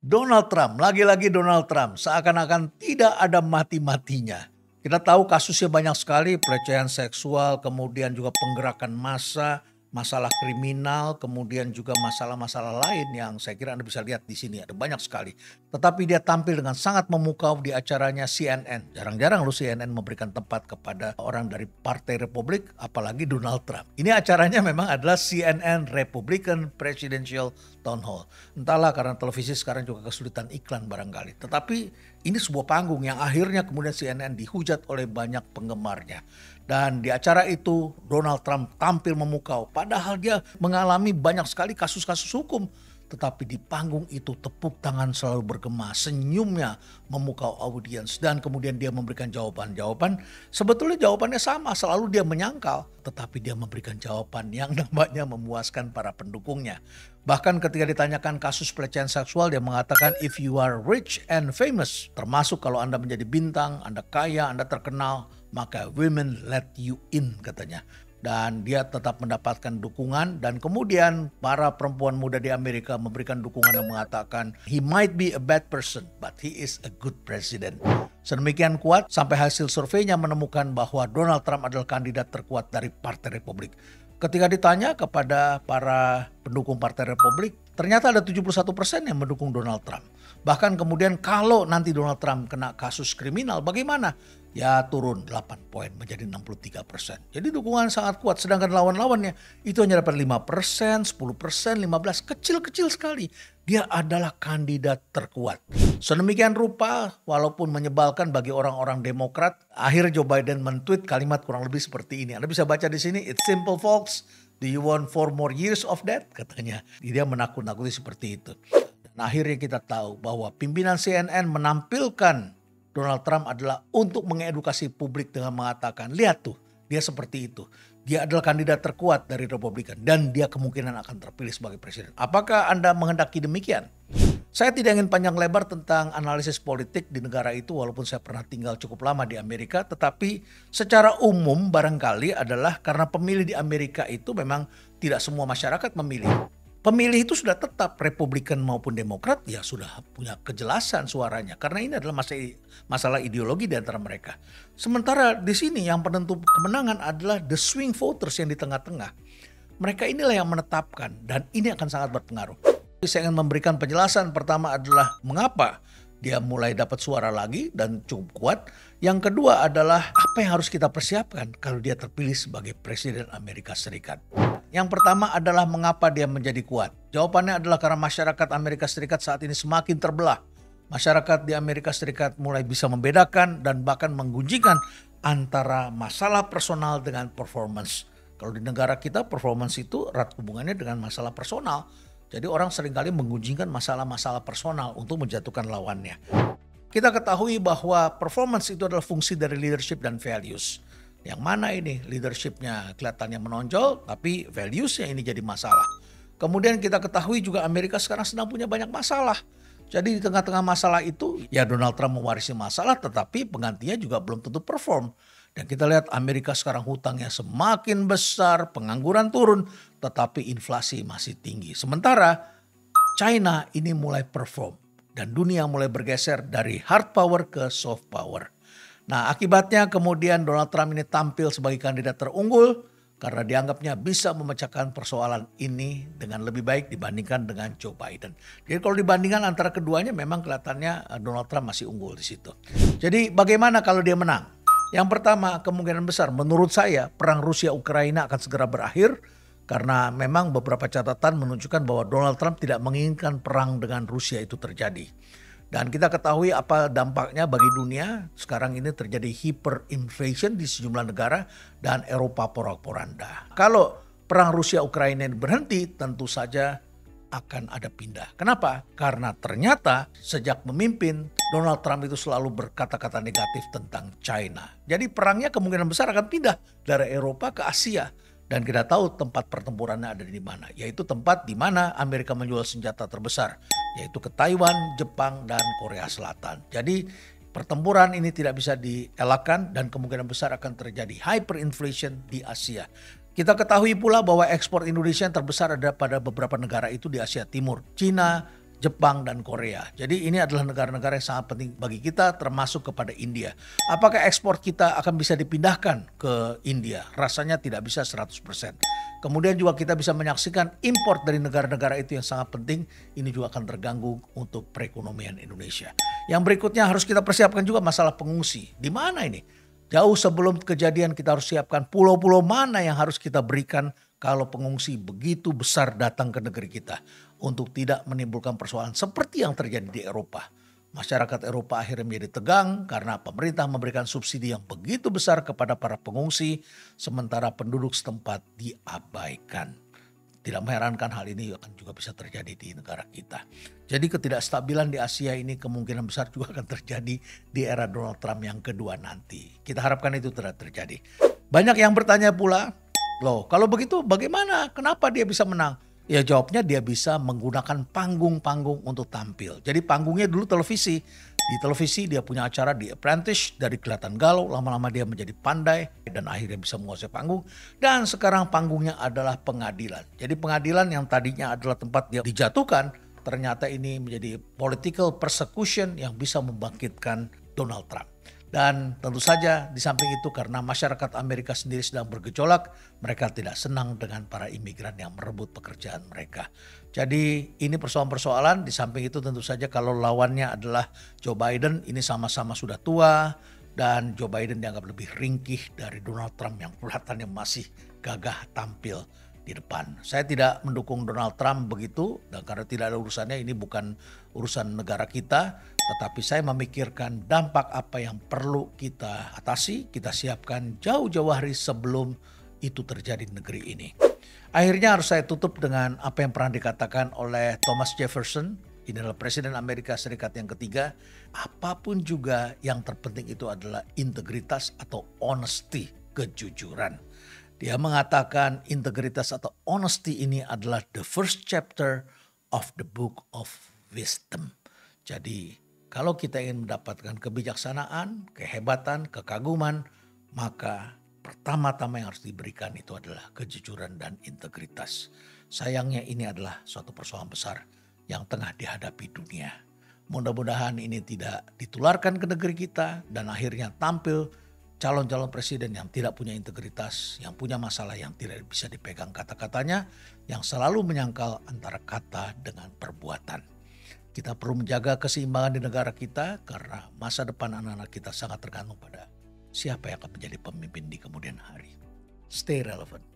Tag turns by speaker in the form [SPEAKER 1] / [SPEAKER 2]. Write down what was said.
[SPEAKER 1] Donald Trump, lagi-lagi Donald Trump, seakan-akan tidak ada mati-matinya. Kita tahu kasusnya banyak sekali, pelecehan seksual, kemudian juga penggerakan massa, masalah kriminal, kemudian juga masalah-masalah lain yang saya kira Anda bisa lihat di sini, ada banyak sekali. Tetapi dia tampil dengan sangat memukau di acaranya CNN. Jarang-jarang lu CNN memberikan tempat kepada orang dari Partai Republik, apalagi Donald Trump. Ini acaranya memang adalah CNN Republican Presidential Town Hall. Entahlah karena televisi sekarang juga kesulitan iklan barangkali. Tetapi ini sebuah panggung yang akhirnya kemudian CNN dihujat oleh banyak penggemarnya. Dan di acara itu Donald Trump tampil memukau. Padahal dia mengalami banyak sekali kasus-kasus hukum. Tetapi di panggung itu tepuk tangan selalu bergema, senyumnya memukau audiens. Dan kemudian dia memberikan jawaban-jawaban. Sebetulnya jawabannya sama, selalu dia menyangkal. Tetapi dia memberikan jawaban yang nampaknya memuaskan para pendukungnya. Bahkan ketika ditanyakan kasus pelecehan seksual, dia mengatakan if you are rich and famous, termasuk kalau Anda menjadi bintang, Anda kaya, Anda terkenal, maka women let you in katanya. Dan dia tetap mendapatkan dukungan dan kemudian para perempuan muda di Amerika memberikan dukungan yang mengatakan he might be a bad person but he is a good president. Sedemikian kuat sampai hasil surveinya menemukan bahwa Donald Trump adalah kandidat terkuat dari Partai Republik. Ketika ditanya kepada para pendukung Partai Republik, ternyata ada 71% yang mendukung Donald Trump. Bahkan kemudian kalau nanti Donald Trump kena kasus kriminal, bagaimana? Ya turun 8 poin menjadi 63%. Jadi dukungan sangat kuat, sedangkan lawan-lawannya itu hanya dapat 5%, 10%, 15%, kecil-kecil sekali. Dia adalah kandidat terkuat. Sedemikian rupa, walaupun menyebalkan bagi orang-orang Demokrat, akhirnya Joe Biden men-tweet kalimat kurang lebih seperti ini. Anda bisa baca di sini, it's simple folks, do you want 4 more years of that? Katanya, dia menakut-nakuti seperti itu. Dan akhirnya kita tahu bahwa pimpinan CNN menampilkan Donald Trump adalah untuk mengedukasi publik dengan mengatakan, lihat tuh, dia seperti itu. Dia adalah kandidat terkuat dari Republikan dan dia kemungkinan akan terpilih sebagai presiden. Apakah Anda menghendaki demikian? Saya tidak ingin panjang lebar tentang analisis politik di negara itu walaupun saya pernah tinggal cukup lama di Amerika. Tetapi secara umum barangkali adalah karena pemilih di Amerika itu memang tidak semua masyarakat memilih. Pemilih itu sudah tetap Republikan maupun Demokrat ya sudah punya kejelasan suaranya. Karena ini adalah masalah ideologi di antara mereka. Sementara di sini yang penentu kemenangan adalah the swing voters yang di tengah-tengah. Mereka inilah yang menetapkan dan ini akan sangat berpengaruh. Saya ingin memberikan penjelasan. Pertama adalah mengapa dia mulai dapat suara lagi dan cukup kuat. Yang kedua adalah apa yang harus kita persiapkan kalau dia terpilih sebagai Presiden Amerika Serikat. Yang pertama adalah mengapa dia menjadi kuat. Jawabannya adalah karena masyarakat Amerika Serikat saat ini semakin terbelah. Masyarakat di Amerika Serikat mulai bisa membedakan dan bahkan menggunjingkan antara masalah personal dengan performance. Kalau di negara kita performance itu erat hubungannya dengan masalah personal. Jadi orang seringkali menggunjingkan masalah-masalah personal untuk menjatuhkan lawannya. Kita ketahui bahwa performance itu adalah fungsi dari leadership dan values. Yang mana ini leadershipnya kelihatannya menonjol tapi valuesnya ini jadi masalah. Kemudian kita ketahui juga Amerika sekarang sedang punya banyak masalah. Jadi di tengah-tengah masalah itu ya Donald Trump mewarisi masalah tetapi penggantinya juga belum tentu perform. Dan kita lihat Amerika sekarang hutangnya semakin besar, pengangguran turun tetapi inflasi masih tinggi. Sementara China ini mulai perform dan dunia mulai bergeser dari hard power ke soft power. Nah akibatnya kemudian Donald Trump ini tampil sebagai kandidat terunggul karena dianggapnya bisa memecahkan persoalan ini dengan lebih baik dibandingkan dengan Joe Biden. Jadi kalau dibandingkan antara keduanya memang kelihatannya Donald Trump masih unggul di situ. Jadi bagaimana kalau dia menang? Yang pertama kemungkinan besar menurut saya perang Rusia-Ukraina akan segera berakhir karena memang beberapa catatan menunjukkan bahwa Donald Trump tidak menginginkan perang dengan Rusia itu terjadi. Dan kita ketahui apa dampaknya bagi dunia. Sekarang ini terjadi hyperinflation di sejumlah negara dan Eropa porak-poranda. Kalau perang Rusia-Ukraina berhenti tentu saja akan ada pindah. Kenapa? Karena ternyata sejak memimpin Donald Trump itu selalu berkata-kata negatif tentang China. Jadi perangnya kemungkinan besar akan pindah dari Eropa ke Asia. Dan kita tahu tempat pertempurannya ada di mana, yaitu tempat di mana Amerika menjual senjata terbesar, yaitu ke Taiwan, Jepang, dan Korea Selatan. Jadi pertempuran ini tidak bisa dielakkan dan kemungkinan besar akan terjadi hyperinflation di Asia. Kita ketahui pula bahwa ekspor Indonesia yang terbesar ada pada beberapa negara itu di Asia Timur, Cina, Jepang dan Korea. Jadi ini adalah negara-negara yang sangat penting bagi kita termasuk kepada India. Apakah ekspor kita akan bisa dipindahkan ke India? Rasanya tidak bisa 100%. Kemudian juga kita bisa menyaksikan import dari negara-negara itu yang sangat penting. Ini juga akan terganggu untuk perekonomian Indonesia. Yang berikutnya harus kita persiapkan juga masalah pengungsi. Di mana ini? Jauh sebelum kejadian kita harus siapkan pulau-pulau mana yang harus kita berikan kalau pengungsi begitu besar datang ke negeri kita. Untuk tidak menimbulkan persoalan seperti yang terjadi di Eropa. Masyarakat Eropa akhirnya menjadi tegang karena pemerintah memberikan subsidi yang begitu besar kepada para pengungsi. Sementara penduduk setempat diabaikan. Tidak mengherankan hal ini akan juga bisa terjadi di negara kita. Jadi ketidakstabilan di Asia ini kemungkinan besar juga akan terjadi di era Donald Trump yang kedua nanti. Kita harapkan itu tidak terjadi. Banyak yang bertanya pula, loh kalau begitu bagaimana? Kenapa dia bisa menang? Ya jawabnya dia bisa menggunakan panggung-panggung untuk tampil. Jadi panggungnya dulu televisi. Di televisi dia punya acara di Apprentice, dari kelihatan galau, lama-lama dia menjadi pandai dan akhirnya bisa menguasai panggung. Dan sekarang panggungnya adalah pengadilan. Jadi pengadilan yang tadinya adalah tempat dia dijatuhkan, ternyata ini menjadi political persecution yang bisa membangkitkan Donald Trump. Dan tentu saja di samping itu karena masyarakat Amerika sendiri sedang bergejolak, mereka tidak senang dengan para imigran yang merebut pekerjaan mereka. Jadi ini persoalan-persoalan, di samping itu tentu saja kalau lawannya adalah Joe Biden, ini sama-sama sudah tua dan Joe Biden dianggap lebih ringkih dari Donald Trump yang kelihatannya masih gagah tampil di depan. Saya tidak mendukung Donald Trump begitu, dan karena tidak ada urusannya, ini bukan urusan negara kita, tetapi saya memikirkan dampak apa yang perlu kita atasi, kita siapkan jauh-jauh hari sebelum itu terjadi di negeri ini. Akhirnya harus saya tutup dengan apa yang pernah dikatakan oleh Thomas Jefferson, ini adalah Presiden Amerika Serikat yang ketiga, apapun juga yang terpenting itu adalah integritas atau honesty, kejujuran. Dia mengatakan integritas atau honesty ini adalah the first chapter of the book of wisdom. Jadi kalau kita ingin mendapatkan kebijaksanaan, kehebatan, kekaguman, maka pertama-tama yang harus diberikan itu adalah kejujuran dan integritas. Sayangnya ini adalah suatu persoalan besar yang tengah dihadapi dunia. Mudah-mudahan ini tidak ditularkan ke negeri kita dan akhirnya tampil calon-calon presiden yang tidak punya integritas, yang punya masalah yang tidak bisa dipegang kata-katanya, yang selalu menyangkal antara kata dengan perbuatan. Kita perlu menjaga keseimbangan di negara kita karena masa depan anak-anak kita sangat tergantung pada siapa yang akan menjadi pemimpin di kemudian hari. Stay relevant.